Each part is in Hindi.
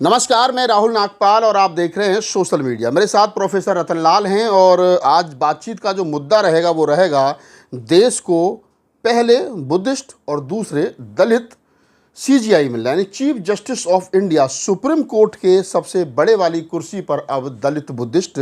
नमस्कार, मैं राहुल नागपाल और आप देख रहे हैं सोशल मीडिया। मेरे साथ प्रोफेसर रतनलाल हैं और आज बातचीत का जो मुद्दा रहेगा वो रहेगा देश को पहले बुद्धिस्ट और दूसरे दलित सीजीआई मिल रहा है, यानी chief justice of India. Supreme court के सबसे बड़े वाली कुर्सी पर अब दलित बुद्धिस्ट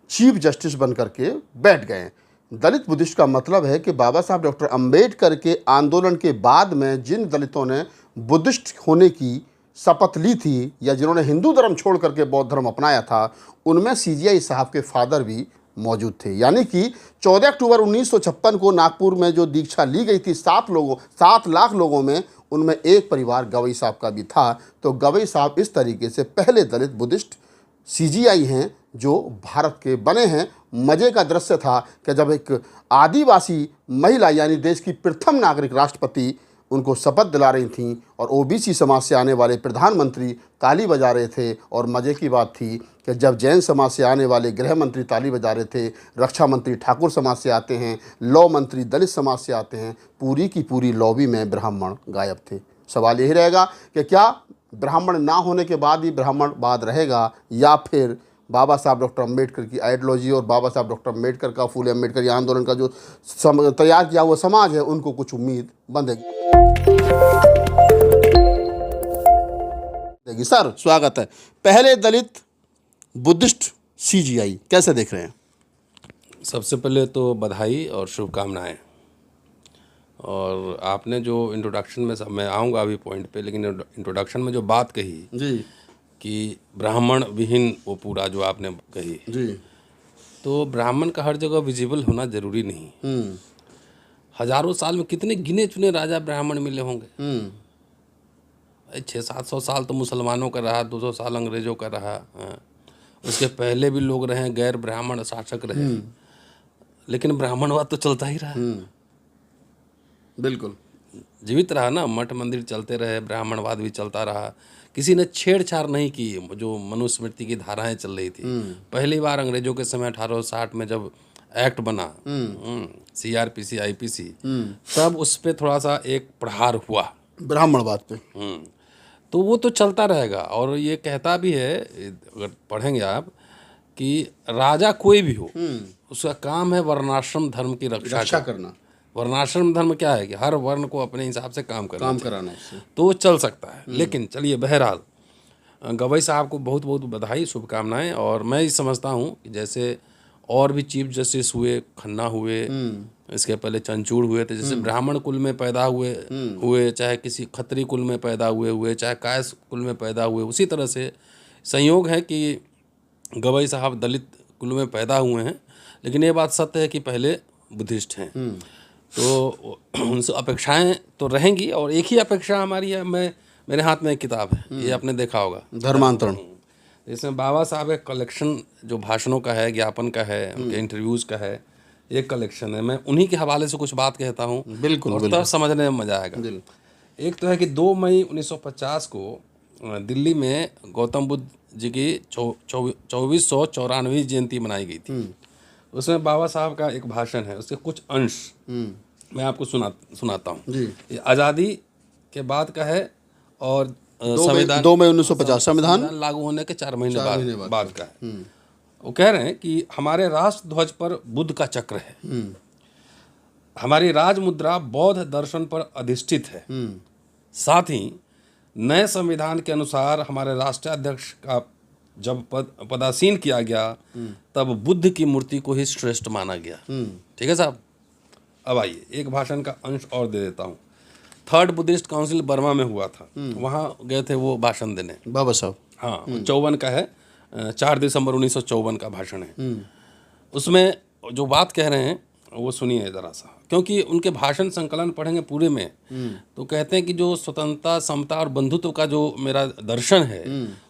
चीफ जस्टिस बन करके बैठ गए हैं। दलित बुद्धिस्ट का मतलब है कि बाबा साहब डॉक्टर अंबेडकर के आंदोलन के बाद में जिन दलितों ने बुद्धिस्ट होने की शपथ ली थी या जिन्होंने हिंदू धर्म छोड़ करके बौद्ध धर्म अपनाया था, उनमें सीजीआई साहब के फादर भी मौजूद थे। यानी कि 14 अक्टूबर 1956 को नागपुर में जो दीक्षा ली गई थी 7 लाख लोगों में, उनमें एक परिवार गवई साहब का भी था। तो गवई साहब इस तरीके से पहले दलित बुद्धिस्ट सीजीआई हैं जो भारत के बने हैं। मज़े का दृश्य था कि जब एक आदिवासी महिला यानी देश की प्रथम नागरिक राष्ट्रपति उनको शपथ दिला रही थीं और ओबीसी समाज से आने वाले प्रधानमंत्री ताली बजा रहे थे। और मज़े की बात थी कि जब जैन समाज से आने वाले गृह मंत्री ताली बजा रहे थे, रक्षा मंत्री ठाकुर समाज से आते हैं, लॉ मंत्री दलित समाज से आते हैं, पूरी की पूरी लॉबी में ब्राह्मण गायब थे। सवाल यही रहेगा कि क्या ब्राह्मण ना होने के बाद ही ब्राह्मणवाद रहेगा या फिर बाबा साहब डॉक्टर अम्बेडकर की आइडियोलॉजी और बाबा साहब डॉक्टर अम्बेडकर का फूले अम्बेडकर आंदोलन का जो तैयार किया हुआ समाज है उनको कुछ उम्मीद बंधेगी। सर स्वागत है। पहले दलित बुद्धिस्ट सीजीआई कैसे देख रहे हैं? सबसे पहले तो बधाई और शुभकामनाएं। और आपने जो इंट्रोडक्शन में, मैं आऊँगा अभी पॉइंट पे, लेकिन इंट्रोडक्शन में जो बात कही जी कि ब्राह्मण विहीन वो पूरा जो आपने कही जी, तो ब्राह्मण का हर जगह विजिबल होना जरूरी नहीं। हजारों साल में कितने गिने चुने राजा ब्राह्मण मिले होंगे। 600-700 साल तो मुसलमानों का रहा, 200 साल अंग्रेजों का रहा, उसके पहले भी लोग रहे, गैर ब्राह्मण शासक रहे, लेकिन ब्राह्मणवाद तो चलता ही रहा। बिल्कुल जीवित रहा ना, मठ मंदिर चलते रहे, ब्राह्मणवाद भी चलता रहा। किसी ने छेड़छाड़ नहीं की। जो मनुस्मृति की धाराएं चल रही थी, पहली बार अंग्रेजों के समय 1860 में जब एक्ट बना, CRPC IPC, तब उस पर थोड़ा सा एक प्रहार हुआ ब्राह्मणवाद पे। तो वो तो चलता रहेगा। और ये कहता भी है, अगर पढ़ेंगे आप, कि राजा कोई भी हो उसका काम है वर्णाश्रम धर्म की रक्षा करना। वर्णाश्रम धर्म क्या है कि हर वर्ण को अपने हिसाब से काम कराना तो वो चल सकता है। लेकिन चलिए, बहरहाल गवई साहब को बहुत बहुत बधाई, शुभकामनाएं। और मैं ये समझता हूँ कि जैसे और भी चीफ जस्टिस हुए, खन्ना हुए, इसके पहले चंचूड़ हुए थे, जैसे ब्राह्मण कुल में पैदा हुए, चाहे किसी खत्री कुल में पैदा हुए, चाहे कायस कुल में पैदा हुए, उसी तरह से संयोग है कि गवई साहब दलित कुल में पैदा हुए हैं। लेकिन ये बात सत्य है कि पहले बुद्धिस्ट हैं। तो उनसे अपेक्षाएं तो रहेंगी। और एक ही अपेक्षा हमारी है, मेरे हाथ में एक किताब है, ये आपने देखा होगा, धर्मांतरण। इसमें बाबा साहब एक कलेक्शन जो भाषणों का है, ज्ञापन का है, उनके इंटरव्यूज़ का है, एक कलेक्शन है। मैं उन्हीं के हवाले से कुछ बात कहता हूँ, बिल्कुल, और तब समझने में मजा आएगा। एक तो है कि 2 मई 1950 को दिल्ली में गौतम बुद्ध जी की 2494वीं जयंती मनाई गई थी। उसमें बाबा साहब का एक भाषण है, उसके कुछ अंश मैं आपको सुनाता हूँ। ये आज़ादी के बाद का है और संविधान 2 मई 1950 संविधान लागू होने के 4 महीने बाद का है। वो कह रहे हैं कि हमारे राष्ट्र ध्वज पर बुद्ध का चक्र है, हमारी राज मुद्रा बौद्ध दर्शन पर अधिष्ठित है, साथ ही नए संविधान के अनुसार हमारे राष्ट्राध्यक्ष का जब पदासीन किया गया तब बुद्ध की मूर्ति को ही श्रेष्ठ माना गया। ठीक है साहब। अब आइए एक भाषण का अंश और दे देता हूँ। 3rd बुद्धिस्ट काउंसिल बर्मा में हुआ था, वहाँ गए थे वो भाषण देने, बाबा साहब। हाँ, 54 का है, 4 दिसंबर 1954 का भाषण है। उसमें जो बात कह रहे हैं वो सुनिए ज़रा सा, क्योंकि उनके भाषण संकलन पढ़ेंगे पूरे में तो कहते हैं कि जो स्वतंत्रता, समता और बंधुत्व का जो मेरा दर्शन है,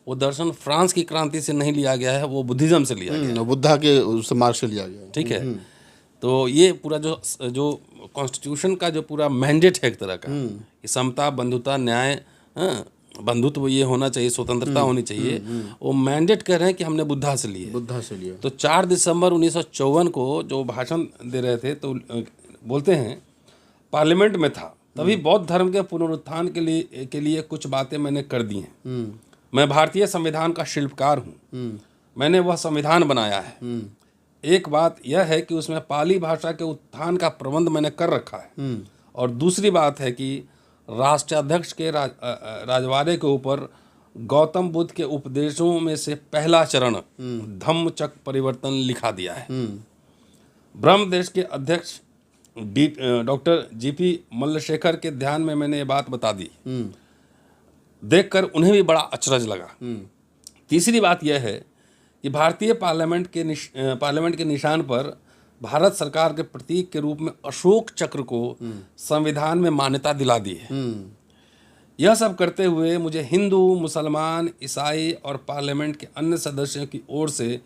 वो दर्शन फ्रांस की क्रांति से नहीं लिया गया है, वो बुद्धिज्म से लिया गया है, बुद्धा के उस मार्ग से लिया गया। ठीक है। तो ये पूरा जो कॉन्स्टिट्यूशन का जो पूरा मैंडेट है एक तरह का, कि समता, बंधुता, न्याय, बंधुत्व ये होना चाहिए, स्वतंत्रता होनी चाहिए, वो मैंडेट कह रहे हैं कि हमने बुद्धा से लिए। तो 4 दिसंबर 1954 को जो भाषण दे रहे थे तो बोलते हैं, पार्लियामेंट में था तभी बौद्ध धर्म के पुनरुत्थान के लिए कुछ बातें मैंने कर दी हैं। मैं भारतीय संविधान का शिल्पकार हूँ, मैंने वह संविधान बनाया है। एक बात यह है कि उसमें पाली भाषा के उत्थान का प्रबंध मैंने कर रखा है, और दूसरी बात है कि राष्ट्राध्यक्ष के राजवाड़े के ऊपर गौतम बुद्ध के उपदेशों में से पहला चरण धम्मचक्र परिवर्तन लिखा दिया है। ब्रह्मदेश के अध्यक्ष डॉक्टर जीपी मल्लशेखर के ध्यान में मैंने ये बात बता दी, देखकर उन्हें भी बड़ा अचरज लगा। तीसरी बात यह है कि भारतीय पार्लियामेंट के निशान पर भारत सरकार के प्रतीक के रूप में अशोक चक्र को संविधान में मान्यता दिला दी है। यह सब करते हुए मुझे हिंदू, मुसलमान, ईसाई और पार्लियामेंट के अन्य सदस्यों की ओर से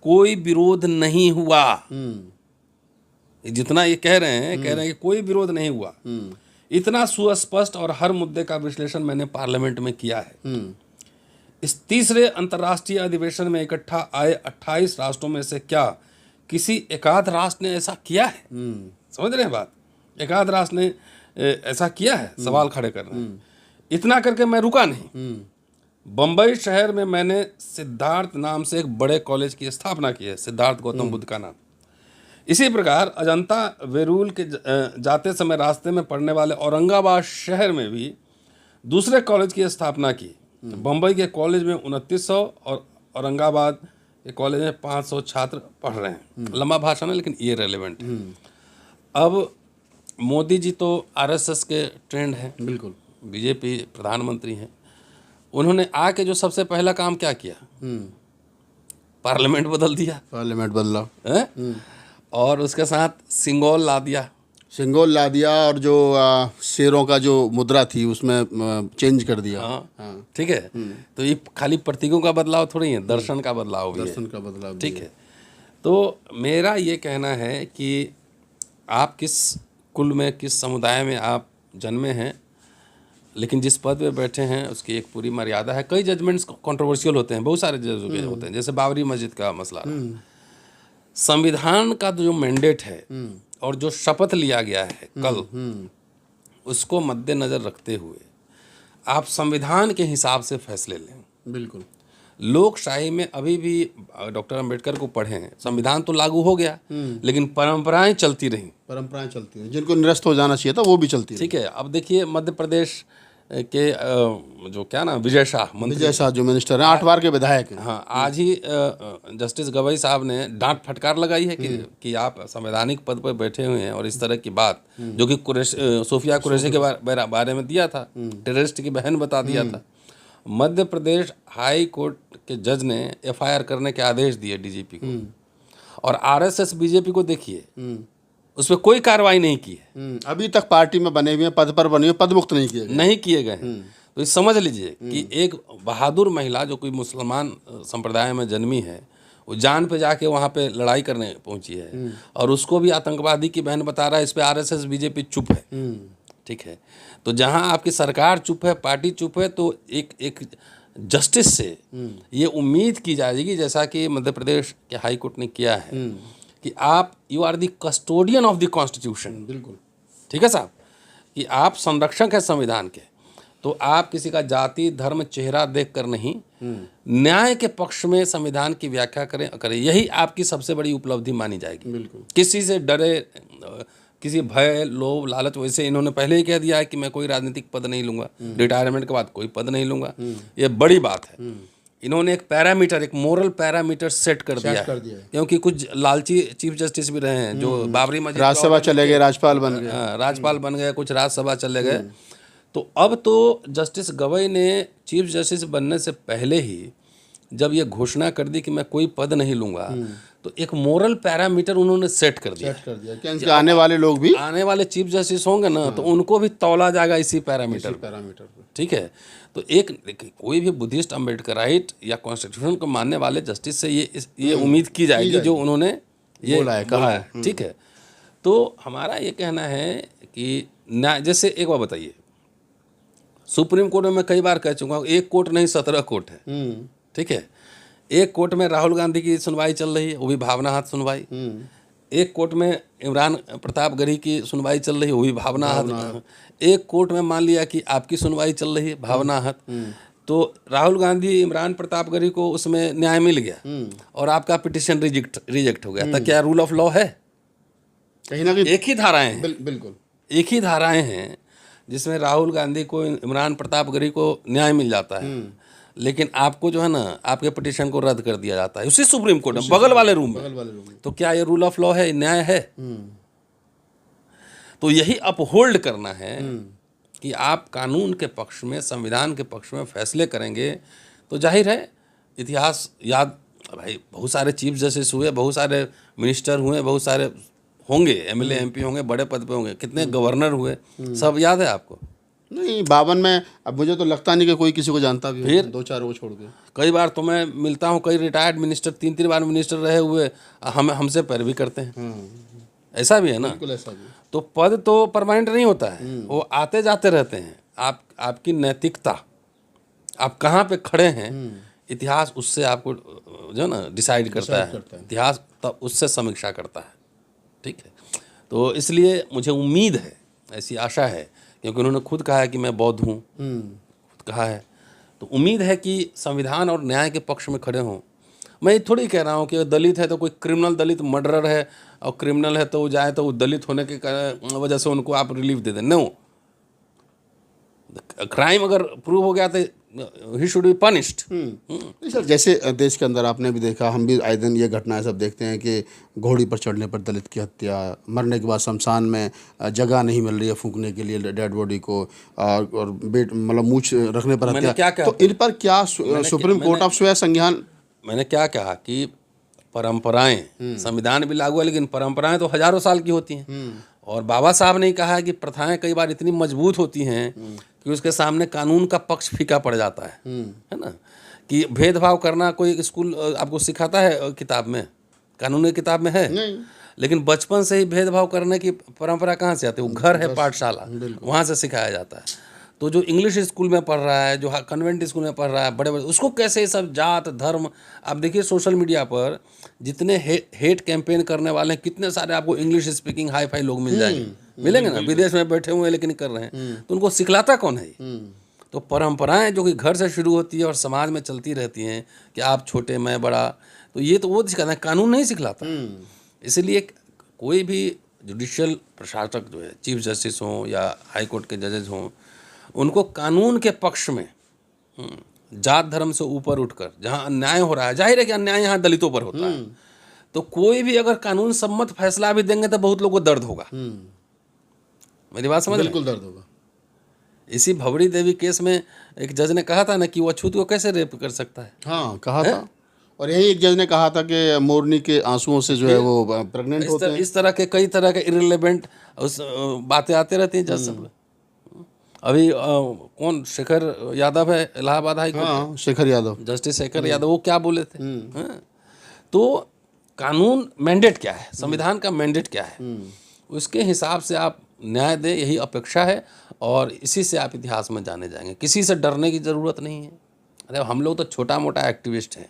कोई विरोध नहीं हुआ। जितना ये कह रहे हैं कि कोई विरोध नहीं हुआ। इतना सुस्पष्ट और हर मुद्दे का विश्लेषण मैंने पार्लियामेंट में किया है। इस तीसरे अंतर्राष्ट्रीय अधिवेशन में इकट्ठा आए 28 राष्ट्रों में से क्या किसी एकाध राष्ट्र ने ऐसा किया है? समझ रहे हैं बात? एकाध राष्ट्र ने ऐसा किया है? सवाल खड़े कर रहे हैं। इतना करके मैं रुका नहीं। बंबई शहर में मैंने सिद्धार्थ नाम से एक बड़े कॉलेज की स्थापना की है, सिद्धार्थ गौतम बुद्ध का नाम। इसी प्रकार अजंता वेरूल के जाते समय रास्ते में पड़ने वाले औरंगाबाद शहर में भी दूसरे कॉलेज की स्थापना की। बंबई के कॉलेज में 2900 और औरंगाबाद के कॉलेज में 500 छात्र पढ़ रहे हैं। लंबा भाषण है लेकिन ये रेलेवेंट है। अब मोदी जी तो आरएसएस के ट्रेंड हैं, बिल्कुल बीजेपी प्रधानमंत्री हैं। उन्होंने आके जो सबसे पहला काम क्या किया? पार्लियामेंट बदल दिया। पार्लियामेंट बदला है, और उसके साथ सिंगोल ला दिया और जो शेरों का जो मुद्रा थी उसमें चेंज कर दिया। हाँ। ठीक है। तो ये खाली प्रतीकों का बदलाव थोड़ी है, दर्शन का बदलाव भी है। दर्शन का बदलाव, ठीक है। तो मेरा ये कहना है कि आप किस कुल में, किस समुदाय में आप जन्मे हैं, लेकिन जिस पद पे बैठे हैं उसकी एक पूरी मर्यादा है। कई जजमेंट्स कंट्रोवर्शियल होते हैं, बहुत सारे जज होते हैं, जैसे बाबरी मस्जिद का मसला। संविधान का जो मैंडेट है और जो शपथ लिया गया है कल, उसको मद्देनजर रखते हुए आप संविधान के हिसाब से फैसले लें। बिल्कुल। लोकशाही में अभी भी डॉक्टर अंबेडकर को पढ़ें, संविधान तो लागू हो गया लेकिन परंपराएं चलती रहीं, जिनको निरस्त हो जाना चाहिए था वो भी चलती रही। ठीक है। अब देखिए मध्य प्रदेश के जो क्या ना विजय शाह जो मिनिस्टर हैं, 8 बार के विधायक हैं। हाँ, आज ही जस्टिस गवई साहब ने डांट फटकार लगाई है कि आप संवैधानिक पद पर बैठे हुए हैं और इस तरह की बात जो कि सोफिया कुरैशी के बारे में दिया था, टेररिस्ट की बहन बता दिया था। मध्य प्रदेश हाई कोर्ट के जज ने एफआईआर करने के आदेश दिए डीजीपी को, और आरएसएस बीजेपी को देखिए उस पर कोई कार्रवाई नहीं की है। अभी तक पार्टी में बने हुए हैं, पद पर बने हुए, पद मुक्त नहीं किए गए हैं। तो इस समझ लीजिए कि एक बहादुर महिला जो कोई मुसलमान संप्रदाय में जन्मी है, वो जान पे जाके वहाँ पे लड़ाई करने पहुंची है, और उसको भी आतंकवादी की बहन बता रहा है। इस पे आरएसएस बीजेपी चुप है। ठीक है। तो जहाँ आपकी सरकार चुप है, पार्टी चुप है, तो एक जस्टिस से ये उम्मीद की जाएगी, जैसा कि मध्य प्रदेश के हाई कोर्ट ने किया है, कि आप you are the custodian of the constitution. बिल्कुल। ठीक है साहब, कि आप संरक्षक हैं संविधान के। तो आप किसी का जाति, धर्म, चेहरा देखकर नहीं, न्याय के पक्ष में संविधान की व्याख्या करें। यही आपकी सबसे बड़ी उपलब्धि मानी जाएगी। बिल्कुल। किसी से डरे, किसी भय, लोभ, लालच, वैसे इन्होंने पहले ही कह दिया है कि मैं कोई राजनीतिक पद नहीं लूंगा, रिटायरमेंट के बाद कोई पद नहीं लूंगा। ये बड़ी बात है। इन्होंने एक पैरामीटर, एक मोरल पैरामीटर सेट कर दिया है। क्योंकि कुछ लालची चीफ जस्टिस भी रहे हैं जो बाबरी मस्जिद, राज्यसभा चले गए, राज्यपाल बन गए, कुछ राज्यसभा चले गए। तो अब तो जस्टिस गवई ने चीफ जस्टिस बनने से पहले ही जब ये घोषणा कर दी कि मैं कोई पद नहीं लूंगा, तो एक मोरल पैरामीटर उन्होंने सेट कर दिया कि आने वाले लोग भी, आने वाले चीफ जस्टिस होंगे ना, तो उनको भी तौला जाएगा इसी पैरामीटर पर। ठीक है। तो एक कोई भी बुद्धिस्ट, अम्बेडकराइट या कॉन्स्टिट्यूशन को मानने वाले जस्टिस से ये उम्मीद की जाएगी जो उन्होंने ये कहा है। ठीक है। तो हमारा ये कहना है कि न्याय, जैसे एक बार बताइए, सुप्रीम कोर्ट में मैं कई बार कह चुका हूँ, एक कोर्ट नहीं 17 कोर्ट है। ठीक है। एक कोर्ट में राहुल गांधी की सुनवाई चल रही है, वो भी भावनाहात सुनवाई। एक कोर्ट में इमरान प्रताप गढ़ी की सुनवाई चल रही है, वो भी भावनाहात। एक कोर्ट में मान लिया कि आपकी सुनवाई चल रही है, भावनाहात। तो राहुल गांधी इमरान प्रतापगढ़ी को उसमें न्याय मिल गया और आपका पिटिशन रिजेक्ट हो गया, तो क्या रूल ऑफ लॉ है? कहीं ना कहीं एक ही धाराएं हैं, बिल्कुल एक ही धाराएं हैं जिसमें राहुल गांधी को, इमरान प्रतापगढ़ी को न्याय मिल जाता है, लेकिन आपको जो है ना, आपके पिटिशन को रद्द कर दिया जाता है उसी सुप्रीम कोर्ट में, बगल वाले रूम में। तो क्या ये रूल ऑफ लॉ है, न्याय है? तो यही अपहोल्ड करना है कि आप कानून के पक्ष में, संविधान के पक्ष में फैसले करेंगे, तो जाहिर है इतिहास याद, भाई बहुत सारे चीफ जस्टिस हुए, बहुत सारे मिनिस्टर हुए, बहुत सारे होंगे, एमएलए एमपी होंगे, बड़े पद पे होंगे, कितने गवर्नर हुए, सब याद है आपको? नहीं, 52 में अब मुझे तो लगता नहीं कि कोई किसी को जानता भी फिर? हो, 2-4 वो छोड़ के। कई बार तो मैं मिलता हूँ, कई रिटायर्ड मिनिस्टर 3-3 बार मिनिस्टर रहे हुए हमसे पैरवी करते हैं, ऐसा भी है ना। बिल्कुल ऐसा भी। तो पद तो परमानेंट नहीं होता है, वो आते जाते रहते हैं। आपकी नैतिकता, आप कहाँ पे खड़े हैं, इतिहास उससे आपको जो है ना डिसाइड करता है, इतिहास तब उससे समीक्षा करता है, ठीक है। तो इसलिए मुझे उम्मीद है, ऐसी आशा है, क्योंकि उन्होंने खुद कहा है कि मैं बौद्ध हूँ, खुद कहा है, तो उम्मीद है कि संविधान और न्याय के पक्ष में खड़े हों। मैं ये थोड़ी कह रहा हूँ कि दलित है तो कोई क्रिमिनल, दलित मर्डरर है और क्रिमिनल है तो वो जाए तो वो दलित होने के वजह से उनको आप रिलीफ दे दें, नो। क्राइम अगर प्रूव हो गया तो ही शुड बी पनिश्ड। नहीं सर, जैसे देश के अंदर आपने भी देखा, हम भी आए दिन ये घटनाएं सब देखते हैं कि घोड़ी पर चढ़ने पर दलित की हत्या, मरने के बाद शमशान में जगह नहीं मिल रही है फूंकने के लिए डेड बॉडी को, और मतलब मूछ रखने पर हत्या। क्या कहा? तो इन पर क्या सुप्रीम कोर्ट ऑफ स्वयं संज्ञान? मैंने क्या कहा कि परंपराएं, संविधान भी लागू है लेकिन परंपराएं तो हजारों साल की होती हैं, और बाबा साहब ने कहा है कि प्रथाएं कई बार इतनी मजबूत होती हैं कि उसके सामने कानून का पक्ष फीका पड़ जाता है ना। कि भेदभाव करना कोई स्कूल आपको सिखाता है किताब में, कानून की किताब में है नहीं। लेकिन बचपन से ही भेदभाव करने की परंपरा कहाँ से आती है? वो घर है, पाठशाला, वहाँ से सिखाया जाता है। तो जो इंग्लिश स्कूल में पढ़ रहा है, जो कन्वेंट स्कूल में पढ़ रहा है, बड़े बड़े, उसको कैसे सब जात धर्म, आप देखिए सोशल मीडिया पर जितने हेट कैंपेन करने वाले हैं, कितने सारे आपको इंग्लिश स्पीकिंग हाई फाई लोग मिल जाएंगे, मिलेंगे ना, विदेश में बैठे हुए हैं लेकिन कर रहे हैं, तो उनको सिखलाता कौन है? तो परंपराएं जो कि घर से शुरू होती है और समाज में चलती रहती हैं कि आप छोटे मैं बड़ा, तो ये तो वो सिखाता है, कानून नहीं सिखलाता। इसलिए कोई भी जुडिशियल प्रशासक जो है, चीफ जस्टिस हों या हाई कोर्ट के जजेज हों, उनको कानून के पक्ष में, जात धर्म से ऊपर उठकर, जहाँ अन्याय हो रहा है, जाहिर है कि अन्याय यहाँ दलितों पर होता है, तो कोई भी अगर कानून सम्मत फैसला भी देंगे तो बहुत लोगों को दर्द होगा। मेरी बात समझ? बिल्कुल दर्द होगा। इसी भवरी देवी केस में एक जज ने कहा था ना कि वो अछूत को कैसे रेप कर सकता है। हाँ, कहा था। और यही एक जज ने कहा था कि मोरनी के आंसुओं से जो है वो प्रेग्नेंट होते हैं। इस तरह के कई तरह के इररिलेवेंट उस बातें आते रहती हैं जज सब। अभी कौन, शेखर यादव है, इलाहाबाद हाई कोर्ट। हाँ, शेखर यादव, जस्टिस शेखर यादव, वो क्या बोले थे? हाँ? तो कानून मैंडेट क्या है, संविधान का मैंडेट क्या है, उसके हिसाब से आप न्याय दें, यही अपेक्षा है, और इसी से आप इतिहास में जाने जाएंगे। किसी से डरने की ज़रूरत नहीं है। अरे हम लोग तो छोटा मोटा एक्टिविस्ट हैं,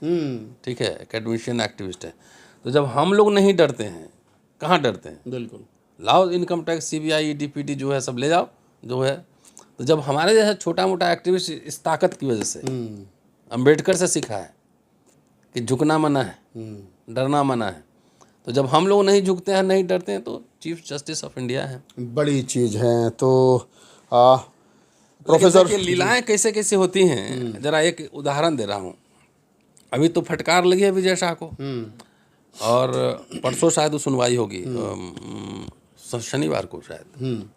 ठीक है, एकेडमिशियन एक्टिविस्ट है, तो जब हम लोग नहीं डरते हैं, कहाँ डरते हैं? बिल्कुल। लाओ इनकम टैक्स, सीबीआई, डीपीटी जो है सब ले जाओ जो है। तो जब हमारे जैसा छोटा मोटा एक्टिविस्ट इस ताकत की वजह से, अम्बेडकर से सीखा है कि झुकना मना है, डरना मना है, तो जब हम लोग नहीं झुकते हैं, नहीं डरते हैं, तो चीफ जस्टिस ऑफ इंडिया है, बड़ी चीज़ है। तो प्रोफेसर, लीलाएं कैसे कैसे होती हैं, जरा एक उदाहरण दे रहा हूँ। अभी तो फटकार लगी है विजय शाह को, और परसों शायद सुनवाई होगी, शनिवार को शायद,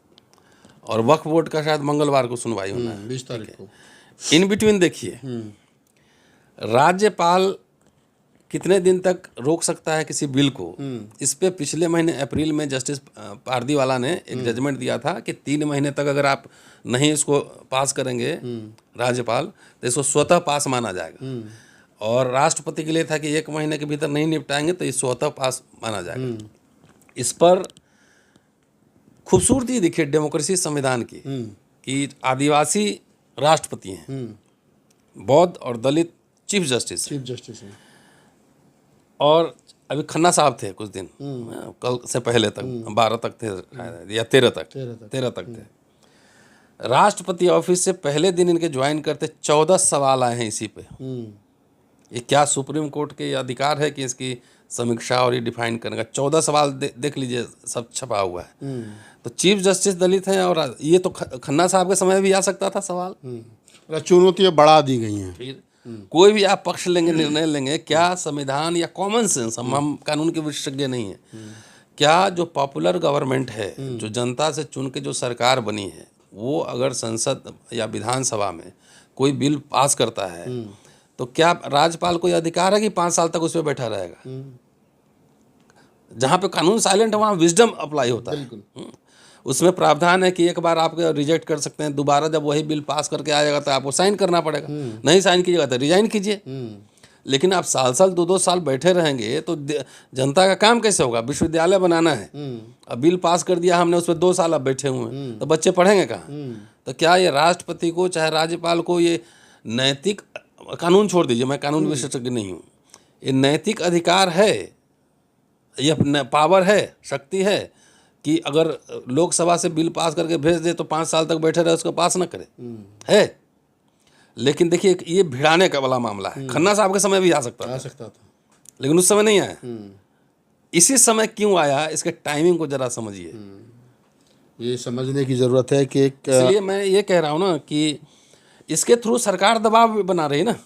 और वक्फ बोर्ड का शायद मंगलवार को सुनवाई होना है, 20 तारीख को। इन बिटवीन देखिए, राज्यपाल कितने दिन तक रोक सकता है किसी बिल को? इस पे पिछले महीने अप्रैल में जस्टिस पारदीवाला ने एक जजमेंट दिया था कि 3 महीने तक अगर आप नहीं इसको पास करेंगे राज्यपाल, तो इसको स्वतः पास माना जाएगा। और राष्ट्रपति के लिए था कि 1 महीने के भीतर नहीं निपटाएंगे तो ये स्वतः पास माना जाएगा। इस पर खूबसूरती देखिए डेमोक्रेसी संविधान की, कि आदिवासी राष्ट्रपति हैं, बौद्ध और दलित चीफ जस्टिस हैं। और अभी खन्ना साहब थे कुछ दिन, कल से पहले तक 12 तक थे शायद, या 13 तक थे। राष्ट्रपति ऑफिस से पहले दिन इनके ज्वाइन करते 14 सवाल आए हैं इसी पे। ये क्या सुप्रीम कोर्ट के ये अधिकार है कि इसकी समीक्षा और ये डिफाइन करने का? 14 सवाल देख लीजिए, सब छपा हुआ है। तो चीफ जस्टिस दलित हैं और ये तो खन्ना साहब के समय भी आ सकता था सवाल। चुनौतियाँ बढ़ा दी गई हैं। फिर कोई भी आप पक्ष लेंगे, निर्णय लेंगे, क्या संविधान या कॉमन सेंस, हम कानून के विशेषज्ञ नहीं है, क्या जो पॉपुलर गवर्नमेंट है, जो जनता से चुन के जो सरकार बनी है, वो अगर संसद या विधानसभा में कोई बिल पास करता है तो क्या राज्यपाल को यह अधिकार है कि 5 साल तक उस पर बैठा रहेगा? जहाँ पे कानून साइलेंट है वहाँ विजडम अप्लाई होता है। उसमें प्रावधान है कि एक बार आप रिजेक्ट कर सकते हैं, दोबारा जब वही बिल पास करके आएगा तो आपको साइन करना पड़ेगा। नहीं साइन कीजिएगा तो रिजाइन कीजिए। लेकिन आप साल 2-2 साल बैठे रहेंगे तो जनता का काम कैसे होगा? विश्वविद्यालय बनाना है, अब बिल पास कर दिया हमने, उस पर 2 साल अब बैठे हुए हैं, तो बच्चे पढ़ेंगे कहाँ? तो क्या ये राष्ट्रपति को चाहे राज्यपाल को ये नैतिक, कानून छोड़ दीजिए, मैं कानून विशेषज्ञ नहीं हूँ, ये नैतिक अधिकार है, ये पावर है, शक्ति है कि अगर लोकसभा से बिल पास करके भेज दे तो 5 साल तक बैठे रहे, उसको पास ना करे? है। लेकिन देखिए ये भिड़ाने का वाला मामला है। खन्ना साहब के समय भी आ सकता था, लेकिन उस समय नहीं आया। इसी समय क्यों आया, इसके टाइमिंग को जरा समझिए। ये समझने की ज़रूरत है कि इसलिए मैं ये कह रहा हूँ ना कि इसके थ्रू सरकार दबाव बना रही है ना।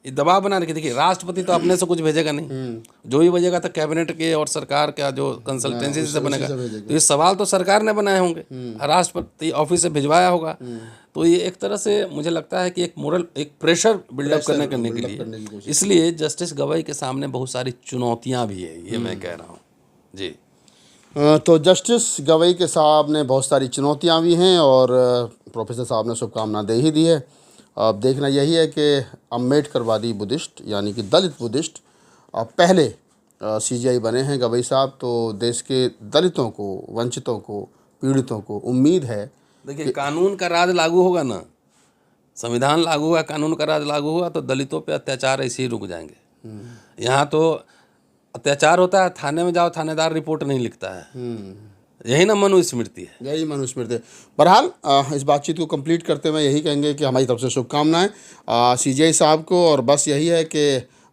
ये दबाव बना रही है। देखिए राष्ट्रपति तो अपने से कुछ भेजेगा नहीं, जो भी भेजेगा तो कैबिनेट के और सरकार का जो कंसल्टेंसी से बनेगा। तो ये सवाल तो सरकार ने बनाए होंगे, राष्ट्रपति ऑफिस से भिजवाया होगा। तो ये एक तरह से मुझे लगता है कि एक मोरल, एक प्रेशर बिल्डअप करने के लिए, इसलिए जस्टिस गवाई के सामने बहुत सारी चुनौतियाँ भी है, ये मैं कह रहा हूँ जी। तो जस्टिस गवई के साहब ने बहुत सारी चुनौतियां भी हैं और प्रोफेसर साहब ने शुभकामना दे ही दी है। अब देखना यही है कि अम्बेडकरवादी बुद्धिस्ट यानी कि दलित बुद्धिस्ट पहले सीजीआई बने हैं गवई साहब, तो देश के दलितों को, वंचितों को, पीड़ितों को उम्मीद है। देखिए कानून का राज लागू होगा ना, संविधान लागू हुआ, कानून का राज लागू हुआ, तो दलितों पे अत्याचार ऐसे ही रुक जाएंगे। यहाँ तो अत्याचार होता है, थाने में जाओ, थानेदार रिपोर्ट नहीं लिखता है। यही ना मनुस्मृति है, यही मनुस्मृति है। बहरहाल इस बातचीत को कंप्लीट करते हुए यही कहेंगे कि हमारी तरफ से शुभकामनाएं सीजीआई साहब को, और बस यही है कि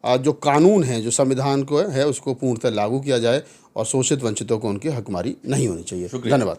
जो कानून है, जो संविधान को है उसको पूर्णतः लागू किया जाए और शोषित वंचितों को उनकी हकमारी नहीं होनी चाहिए। धन्यवाद।